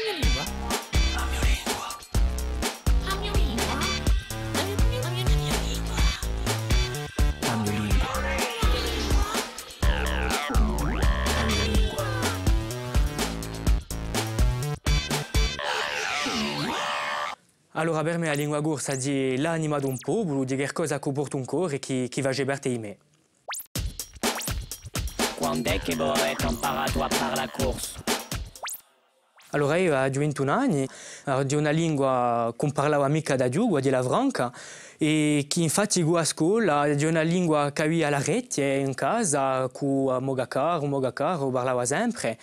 mia lingua. La mia lingua. La mia lingua. La mia lingua. La mia lingua. Allora per me la lingua corsa è l'anima di un popolo, di qualcosa che porta un cuore e che va geberte in me. Quando è che avete imparato a parlare corso? Allora io ho 21 anni, di una lingua che non parlavo mica da giù, di la franca, e che infatti a scuola di una lingua che avevo alla rete in casa, con Mogacar, parlavo sempre,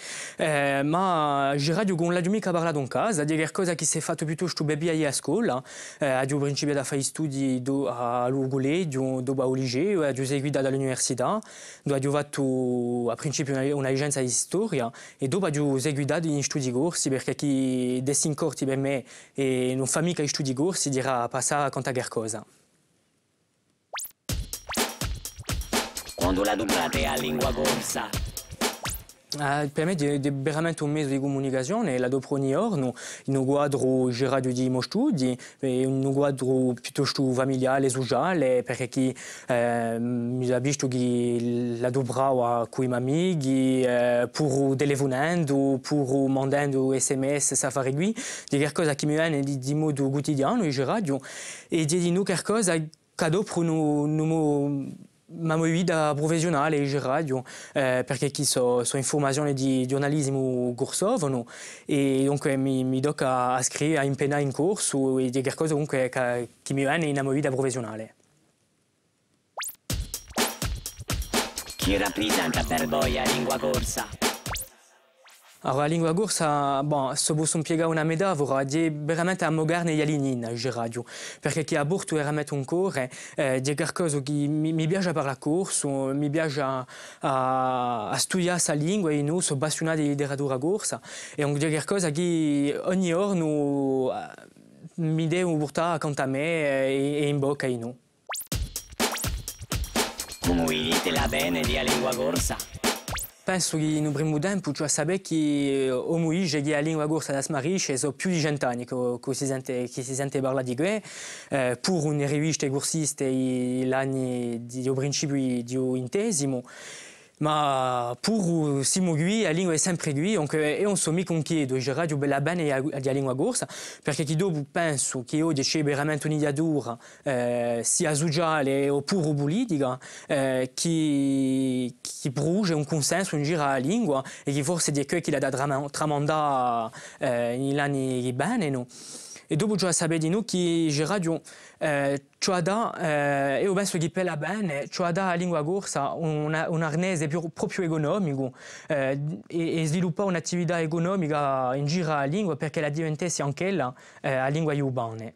ma io non l'ho mica parlato in casa, di qualcosa che si è fatto piuttosto bene a scuola, ho principiato a fare studi al collegio, dopo al liceo, ho seguito all'università, dove ho fatto a principio una licenza di storia e dopo ho seguito in studi corsi perché chi dessin corti per me e non fa mica i studi corsi dirà passare a contare qualcosa. Quando la dublate a lingua corsa? Per me è veramente un mezzo di comunicazione, la dopo ogni giorno, in un quadro girato di miei studi, in un quadro piuttosto familiare, sociale, perché chi mi ha visto che la dobrava con i miei amici, pur telefonando, pur mandando sms, sa fare qui, di qualcosa che mi viene di modo quotidiano, in radio, e di noi qualcosa che dopo non ma mia vita professionale in radio, perché qui sono informazioni di giornalismo corsovo e dunque mi tocca a scrivere, a impegnare in corso e di qualcosa comunque che mi viene nella mia vita professionale. Chi rappresenta per voi la lingua corsa? Allora, la lingua corsa, se posso impiegare una metafora, è veramente a moderne gli alini in radio, perché chi ha portato veramente un cuore, è qualcosa che mi piace parlare corso, mi piace a studiare questa lingua e noi sono appassionati di letteratura corsa, e è qualcosa che ogni giorno mi devo portare accanto a me e in bocca a noi. Come dite la bene di lingua corsa? Penso che in un primo tempo cioè sapere che che la lingua corsa da Smarisce sono più di 100 anni che si sente parlare di questo, pur una rivista corsiste gli anni di principio di XX, ma pur siamo qui, la lingua è sempre qui, e non so mica un chiedo, io radio bella bene la lingua corsa, perché chi dopo penso che oggi c'è veramente un'idea dura, sia sociale oppure politica, che brucia un consenso in giro alla lingua e che forse è quello che l'ha tramandata negli anni bene, no? E dopo già sapere di noi che la radio io penso che per la bene, la lingua corsa un arnese proprio economico e sviluppare un'attività economica in giro alla lingua perché la diventasse anche la lingua urbana.